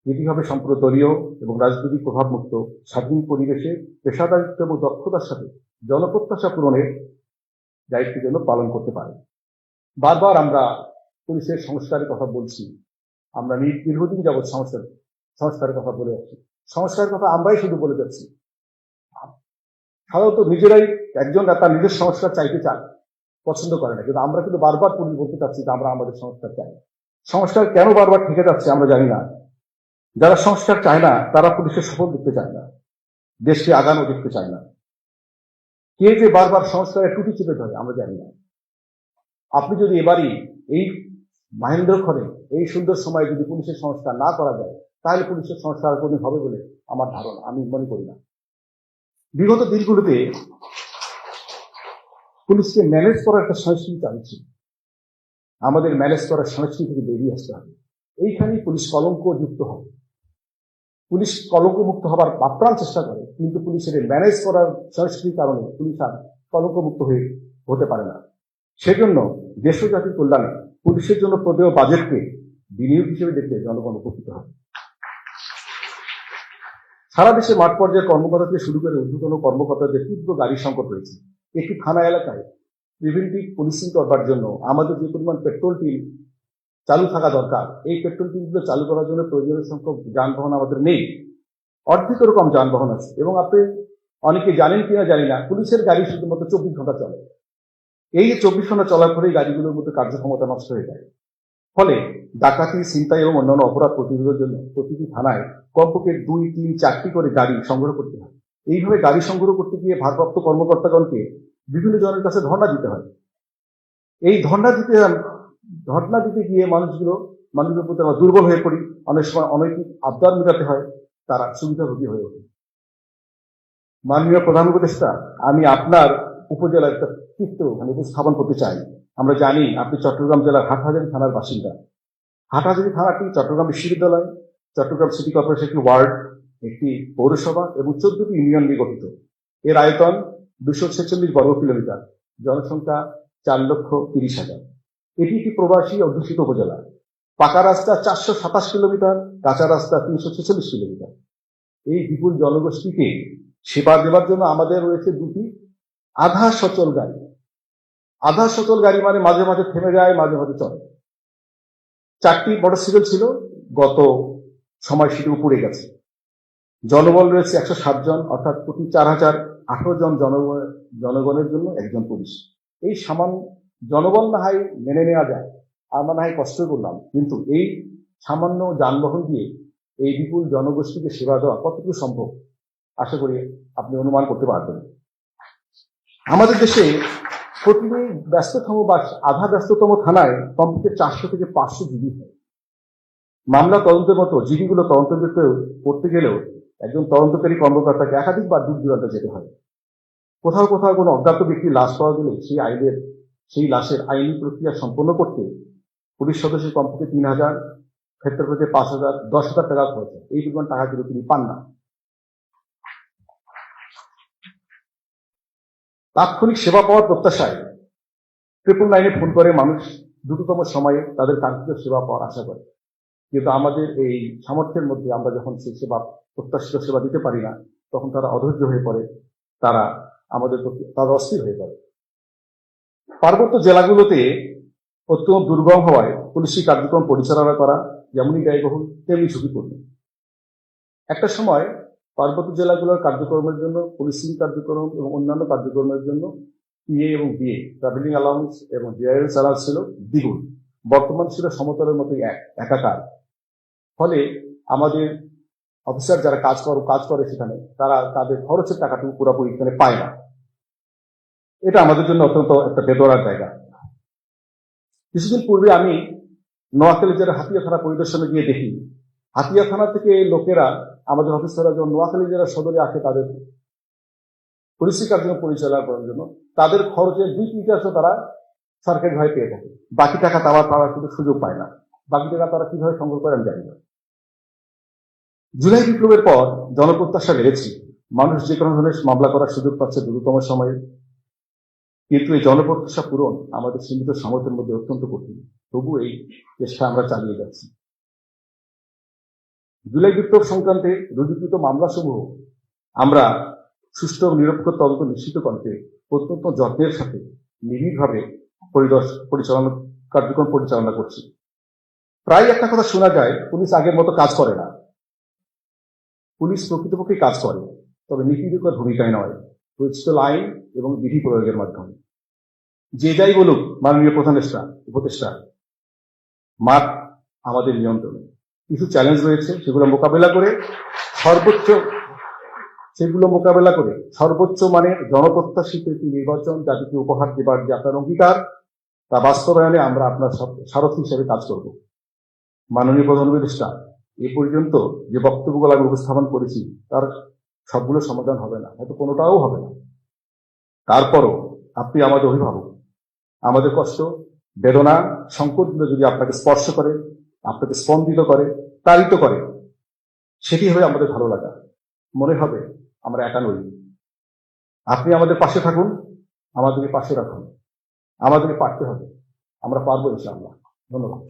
এটি হবে সম্পূর্ণ দলীয় এবং রাজনৈতিক প্রভাবমুক্ত স্বাধীন পরিবেশে পেশাদারিত্ব এবং দক্ষতার সাথে জনপ্রত্যাশা পূরণের দায়িত্ব যেন পালন করতে পারে। বারবার আমরা পুলিশের সংস্কারের কথা বলছি, আমরা দীর্ঘদিন যাবৎ সংস্কারের কথা বলে যাচ্ছি, সংস্কারের কথা আমরাই শুধু বলে যাচ্ছি। সাধারণত নিজেরাই একজন তার নিজের সংস্কার চাইতে চায়, পছন্দ করে না, কিন্তু আমরা কিন্তু বারবার পুলিশ বলতে চাচ্ছি যে আমরা আমাদের সংস্কার চাই। সংস্কার কেন বারবার থেকে যাচ্ছে আমরা জানি না। যারা সংস্কার চায় না তারা পুলিশের সফল দেখতে চায় না, দেশকে আগানো দেখতে চায় না। কে যে বারবার সংস্কারের টুটি চেপে ধরে আমরা জানি না। আপনি যদি এবারই এই মহেন্দ্রক্ষণে এই সুন্দর সময়ে যদি পুলিশের সংস্কার না করা যায়, তাহলে পুলিশের সংস্কার কোনদিন হবে বলে আমার ধারণা, আমি মনে করি না। বিগত দিনগুলোতে পুলিশকে ম্যানেজ করার একটা সংস্কৃতি চালু ছিল। আমাদের ম্যানেজ করার সংস্কৃতি থেকে বেরিয়ে আসতে হবে। এইখানেই পুলিশ কলঙ্ক যুক্ত হবে। পুলিশ কলঙ্ক মুক্ত হবার আপ্রাণ চেষ্টা করে, কিন্তু পুলিশের ম্যানেজ করার সংস্কৃতির কারণে পুলিশ আর কলঙ্ক মুক্ত হতে পারে না। সেজন্য দেশ ও জাতির কল্যাণে পুলিশের জন্য প্রদেয় বাজেটকে বিনিয়োগ হিসেবে দেখতে জনগণ উপকৃত হবে। সারা দেশে মাঠ পর্যায়ে কর্মকর্তা থেকে শুরু করে ঊর্ধ্বতন কর্মকর্তাদের তীব্র গাড়ি সংকট রয়েছে। একটি থানা এলাকায় প্রিভেন্টিভ পুলিশিং করবার জন্য আমাদের যে পরিমাণ পেট্রোল টিম চালু থাকা দরকার, এই পেট্রোল টিমগুলো চালু করার জন্য প্রয়োজনীয় সংখ্যক যানবাহন আমাদের নেই। অর্ধেকেরও কম যানবাহন আছে। এবং আপনি অনেকে জানেন কিনা জানি না, পুলিশের গাড়ি শুধুমাত্র 24 ঘন্টা চলে। এই যে 24 ঘন্টা চলার পরেই গাড়িগুলোর মধ্যে কার্যক্ষমতা নষ্ট হয়ে যায়। ফলে ডাকাতি, ছিনতাই এবং অন্যান্য অপরাধ প্রতিরোধের জন্য প্রতিটি থানায় কমপক্ষে 2, 3, 4টি করে গাড়ি সংগ্রহ করতে হয়। এইভাবে গাড়ি সংগ্রহ করতে গিয়ে ভারপ্রাপ্ত কর্মকর্তাগণকে বিভিন্ন জনের কাছে ধর্ণা দিতে হয়। এই ধর্ণা দিতে গিয়ে মানুষগুলোর প্রতি আমরা দুর্বল হয়ে পড়ি। অনেক সময় অনৈতিক আবদার মেটাতে হয়, তারা সুবিধাভোগী হয়ে ওঠে। মাননীয় প্রধান উপদেষ্টা, আমি আপনার উপজেলার একটা চিত্র উপস্থাপন করতে চাই। আমরা জানি আপনি চট্টগ্রাম জেলার হাটহাজারী থানার বাসিন্দা। হাটহাজারী থানাটি চট্টগ্রাম বিশ্ববিদ্যালয়, চট্টগ্রাম সিটি কর্পোরেশন একটি ওয়ার্ড, একটি পৌরসভা এবং 14টি ইউনিয়ন নিয়ে গঠিত। এর আয়তন 246 বর্গ কিলোমিটার, জনসংখ্যা 4,30,000। এটি একটি প্রবাসী অধ্যুষিত উপজেলা। পাকা রাস্তা 427 কিলোমিটার, কাঁচা রাস্তা 346 কিলোমিটার। এই বিপুল জনগোষ্ঠীকে সেবা দেওয়ার জন্য আমাদের রয়েছে দুটি আধা সচল গাড়ি। আধা সচল গাড়ি মানে মাঝে মাঝে থেমে যায়, মাঝে মাঝে চলে। 4টি মোটরসাইকেল ছিল, গত সময় সেটি উপরে গেছে। জনবল রয়েছে 160 জন, অর্থাৎ প্রতি 4,018 জন জনগণের জন্য একজন পুলিশ। এই সামান্য জনবল না হয় মেনে নেওয়া যায়, আমরা না হয় কষ্ট করলাম, কিন্তু এই সামান্য যানবাহন দিয়ে এই বিপুল জনগোষ্ঠীকে সেবা দেওয়া কতটুকু সম্ভব আশা করি আপনি অনুমান করতে পারবেন। আমাদের দেশে প্রতিটি ব্যস্ততম বা আধা ব্যস্ততম থানায় কমপক্ষে 400 থেকে 500 জিডি হয়। মামলা তদন্তের মতো জিডিগুলো তদন্ত করতে গেলেও একজন তদন্তকারী কর্মকর্তাকে একাধিকবার দূর দূরান্তে যেতে হয়। কোথাও কোথাও কোনো অজ্ঞাত ব্যক্তির লাশ পাওয়া গেলে সেই লাশের আইনি প্রক্রিয়া সম্পন্ন করতে পুলিশ সদস্যের কমপক্ষে 3,000, ক্ষেত্রপক্ষে 5,000, 10,000 টাকা খরচ হয়। এই পরিমাণ টাকা কিন্তু তিনি পান না। তাৎক্ষণিক সেবা পাওয়ার প্রত্যাশায় 999 ফোন করে মানুষ দ্রুততম সময়ে তাদের কাঙ্ক্ষিত সেবা পাওয়ার আশা করে। কিন্তু আমাদের এই সামর্থ্যের মধ্যে আমরা যখন সেই প্রত্যাশিত সেবা দিতে পারি না, তখন তারা অধৈর্য হয়ে পড়ে, তারা আমাদের প্রতি অস্থির হয়ে পড়ে। পার্বত্য জেলাগুলোতে অত্যন্ত দুর্গম হওয়ায় পুলিশি কার্যক্রম পরিচালনা করা যেমনই ব্যয়বহুল তেমনি ঝুঁকিপূর্ণ। একটা সময় পার্বত্য জেলাগুলোর কার্যক্রমের জন্য, পুলিশিং কার্যক্রম এবং অন্যান্য কার্যক্রমের জন্য পিএ এবং বিএ, ট্রাভেলিং অ্যালাউন্স এবং ডিআরএস অ্যালাউন্স ছিল দ্বিগুণ। বর্তমান ছিল সমতলের মতোই একাকার। ফলে আমাদের অফিসার যারা কাজ করে সেখানে, তারা তাদের খরচের টাকাটুকু পুরোপুরি এখানে পায় না। এটা আমাদের জন্য অত্যন্ত একটা বেদনার জায়গা। কিছুদিন পূর্বে আমি নোয়াখালী জেলার হাতিয়া থানা পরিদর্শনে গিয়ে দেখি, হাতিয়া থানা থেকে লোকেরা, আমাদের অফিসাররা যখন নোয়াখালী জেলার সদরে আসে তাদের পুলিশি কার্যক্রম পরিচালনা করার জন্য, তাদের খরচের 2-3% তারা সরকারিভাবে পেয়ে থাকে। বাকি টাকা তারা কিন্তু সুযোগ পায় না। বাকি টাকা তারা কিভাবে সংগ্রহ করে আমি জানি না। জুলাই বিপ্লবের পর জনপ্রত্যাশা বেড়েছে, মানুষ যে কোনো ধরনের মামলা করার সুযোগ পাচ্ছে দ্রুততম সময়ে। কিন্তু এই জনপ্রত্যাশা পূরণ আমাদের সীমিত সামর্থ্যের মধ্যে অত্যন্ত কঠিন। তবু এই চেষ্টা আমরা চালিয়ে যাচ্ছি। জুলাই বিপ্লব সংক্রান্তে রুজুকৃত মামলাসমূহ আমরা সুষ্ঠু ও নিরপেক্ষ তদন্ত নিশ্চিত করতে অত্যন্ত যত্নের সাথে নিবিড়ভাবে পরিচালনা কার্যক্রম পরিচালনা করছি। প্রায় একটা কথা শোনা যায়, পুলিশ আগের মতো কাজ করে না। পুলিশ প্রকৃতপক্ষে কাজ করে, তবে নীতিনির্ভর ভূমিকায় নয়, প্রতিষ্ঠিত আইন এবং বিধি প্রয়োগের মাধ্যমে। যে যাই বলুক মাননীয় উপদেষ্টা, মাঠ আমাদের নিয়ন্ত্রণে। কিছু চ্যালেঞ্জ রয়েছে, সেগুলো মোকাবেলা করে সর্বোচ্চ মানের জনপ্রত্যাশিত একটি নির্বাচন জাতিকে উপহার দেবার যে আপনার অঙ্গীকার, তা বাস্তবায়নে আমরা আপনার সারথি হিসেবে কাজ করব। মাননীয় প্রধান উপদেষ্টা, এ পর্যন্ত যে বক্তব্যগুলো আমি উপস্থাপন করেছি তার সবগুলো সমাধান হবে না, হয়তো কোনোটাও হবে না। তারপরও আপনি আমাদের অভিভাবক, আমাদের কষ্ট, বেদনা, সংকটগুলো যদি আপনাকে স্পর্শ করে, আপনাকে স্পন্দিত করে, তাড়িত করে, সেটি হবে আমাদের ভালো লাগা। মনে হবে আমরা একা নই। আপনি আমাদের পাশে থাকুন, আমাদেরকে পাশে রাখুন, আমাদেরকে পারতে হবে, আমরা পারবো ইনশাআল্লাহ। ধন্যবাদ।